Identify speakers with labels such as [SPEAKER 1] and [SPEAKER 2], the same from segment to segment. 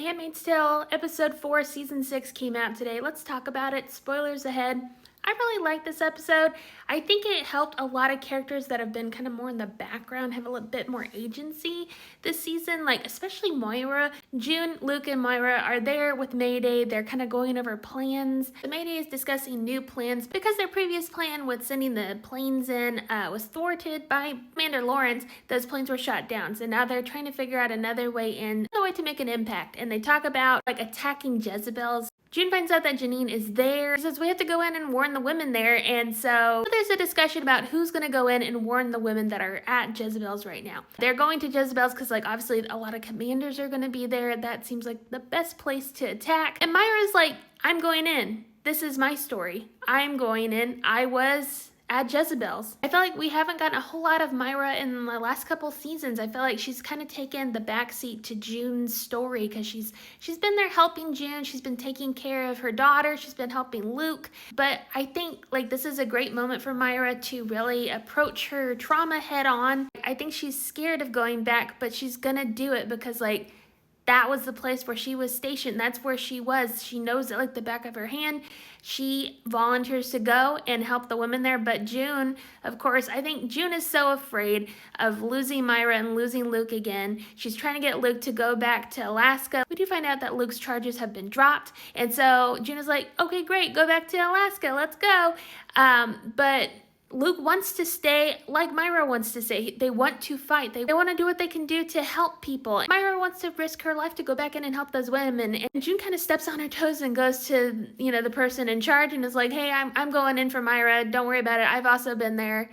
[SPEAKER 1] Handmaid's Tale episode 4 season 6 came out today. Let's talk about it. Spoilers ahead. I really like this episode. I think it helped a lot of characters that have been kind of more in the background have a little bit more agency this season, like especially Moira. June, Luke, and Moira are there with Mayday. They're kind of going over plans. The Mayday is discussing new plans because their previous plan with sending the planes in was thwarted by Commander Lawrence. Those planes were shot down, so now they're trying to figure out another way in, another way to make an impact. And they talk about like attacking Jezebels. June finds out that Janine is there. She says we have to go in and warn the women there, and so there's a discussion about who's going to go in and warn the women that are at Jezebel's right now. They're going to Jezebel's because like obviously a lot of commanders are going to be there. That seems like the best place to attack. And Myra's like, I'm going in. This is my story. I'm going in. I was at Jezebel's. I feel like we haven't gotten a whole lot of Myra in the last couple seasons. I feel like she's kind of taken the backseat to June's story because she's been there helping June. She's been taking care of her daughter. She's been helping Luke. But I think like this is a great moment for Myra to really approach her trauma head on. I think she's scared of going back, but she's gonna do it because like that was the place where she was stationed. That's where she was. She knows it like the back of her hand. She volunteers to go and help the women there. But June, of course, I think June is so afraid of losing Myra and losing Luke again. She's trying to get Luke to go back to Alaska. We do find out that Luke's charges have been dropped. And so June is like, okay, great, go back to Alaska. Let's go. But Luke wants to stay like Myra wants to stay. They want to fight. They want to do what they can do to help people. Myra wants to risk her life to go back in and help those women. And June kind of steps on her toes and goes to, the person in charge and is like, hey, I'm going in for Myra. Don't worry about it. I've also been there.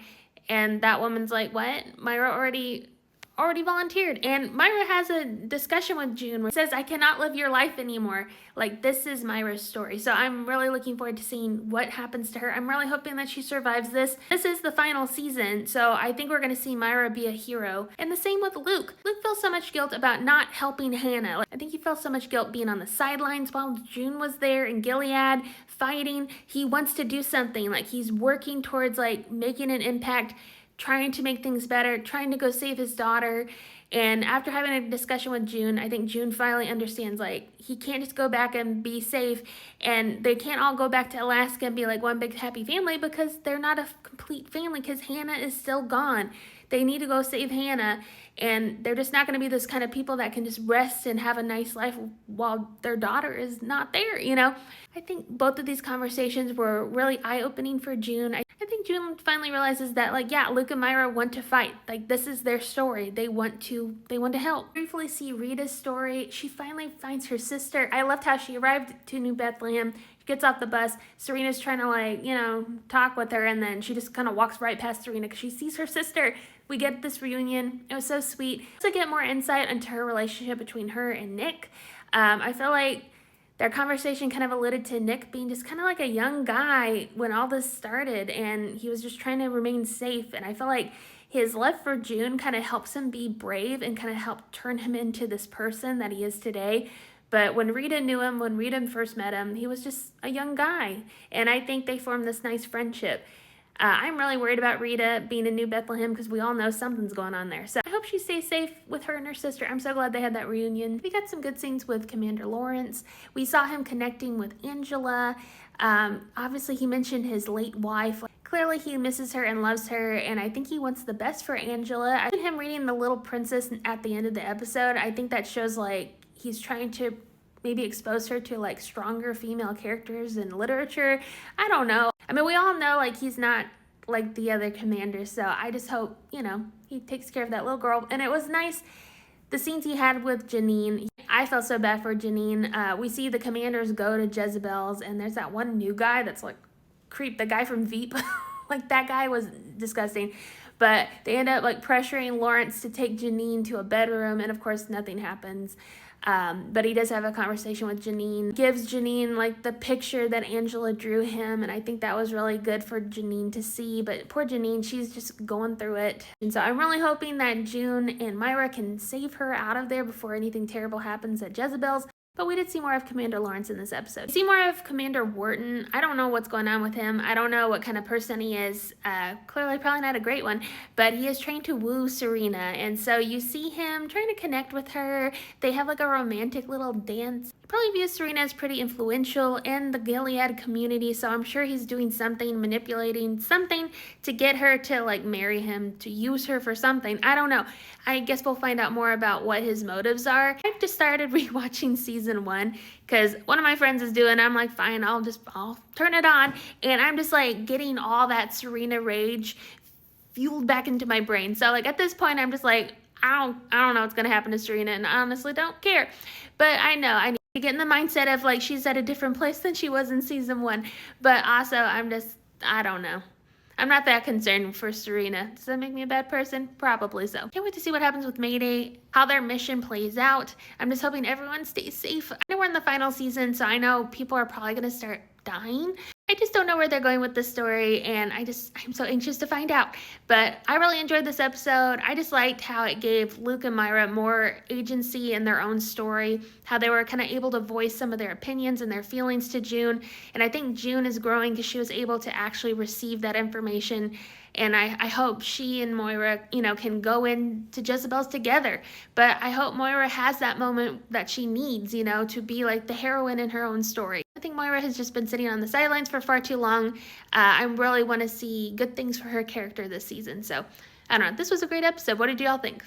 [SPEAKER 1] And that woman's like, what? Myra already volunteered. And Myra has a discussion with June where it says, I cannot live your life anymore. Like, this is Myra's story. So I'm really looking forward to seeing what happens to her. I'm really hoping that she survives this. This is the final season, so I think we're going to see Myra be a hero. And the same with Luke. Luke feels so much guilt about not helping Hannah. I think he felt so much guilt being on the sidelines while June was there in Gilead fighting. He wants to do something. Like, he's working towards, like, making an impact, trying to make things better, trying to go save his daughter. And after having a discussion with June, I think June finally understands, like, he can't just go back and be safe, and they can't all go back to Alaska and be like one big happy family because they're not a complete family because Hannah is still gone. They need to go save Hannah, and they're just not going to be those kind of people that can just rest and have a nice life while their daughter is not there, I think both of these conversations were really eye-opening for June. I think June finally realizes that, like, yeah, Luke and Myra want to fight. Like, this is their story. They want to help. Briefly see Rita's story. She finally finds her sister. I loved how she arrived to New Bethlehem. She gets off the bus. Serena's trying to, like, talk with her, and then she just kind of walks right past Serena because she sees her sister. We get this reunion. It was so sweet. To get more insight into her relationship between her and Nick, I feel like their conversation kind of alluded to Nick being just kind of like a young guy when all this started, and he was just trying to remain safe. And I feel like his love for June kind of helps him be brave and kind of help turn him into this person that he is today. But when Rita knew him, when Rita first met him, he was just a young guy. And I think they formed this nice friendship. I'm really worried about Rita being in New Bethlehem because we all know something's going on there. So I hope she stays safe with her and her sister. I'm so glad they had that reunion. We got some good scenes with Commander Lawrence. We saw him connecting with Angela. Obviously, he mentioned his late wife. Clearly, he misses her and loves her, and I think he wants the best for Angela. I think him reading The Little Princess at the end of the episode, I think that shows, like, he's trying to maybe expose her to, like, stronger female characters in literature. I don't know. I mean, we all know, like, he's not like the other commanders, so I just hope, he takes care of that little girl. And it was nice, the scenes he had with Janine. I felt so bad for Janine. We see the commanders go to Jezebel's, and there's that one new guy that's, like, the guy from Veep. Like, that guy was disgusting. But they end up, like, pressuring Lawrence to take Janine to a bedroom, and, of course, nothing happens. But he does have a conversation with Janine, gives Janine like the picture that Angela drew him, and I think that was really good for Janine to see. But poor Janine, she's just going through it. And so I'm really hoping that June and Myra can save her out of there before anything terrible happens at Jezebel's. But we did see more of Commander Lawrence in this episode. We see more of Commander Wharton. I don't know what's going on with him. I don't know what kind of person he is. Clearly probably not a great one, but he is trying to woo Serena. And so you see him trying to connect with her. They have like a romantic little dance. He probably views Serena as pretty influential in the Gilead community, so I'm sure he's doing something, manipulating something to get her to like marry him, to use her for something. I don't know. I guess we'll find out more about what his motives are. I've just started rewatching season 1 because one of my friends is doing it. I'm like, fine, I'll turn it on. And I'm just like getting all that Serena rage fueled back into my brain. So like at this point, I'm just like, I don't know what's gonna happen to Serena, and I honestly don't care. But I know I need to get in the mindset of like she's at a different place than she was in season 1. But also I don't know. I'm not that concerned for Serena. Does that make me a bad person? Probably so. Can't wait to see what happens with Mayday, how their mission plays out. I'm just hoping everyone stays safe. I know we're in the final season, so I know people are probably gonna start dying. I just don't know where they're going with the story, and I'm so anxious to find out. But I really enjoyed this episode. I just liked how it gave Luke and Moira more agency in their own story, how they were kind of able to voice some of their opinions and their feelings to June. And I think June is growing because she was able to actually receive that information. And I hope she and Moira, can go into Jezebel's together. But I hope Moira has that moment that she needs, to be like the heroine in her own story. I think Moira has just been sitting on the sidelines for far too long. I really want to see good things for her character this season. So, I don't know. This was a great episode. What did y'all think?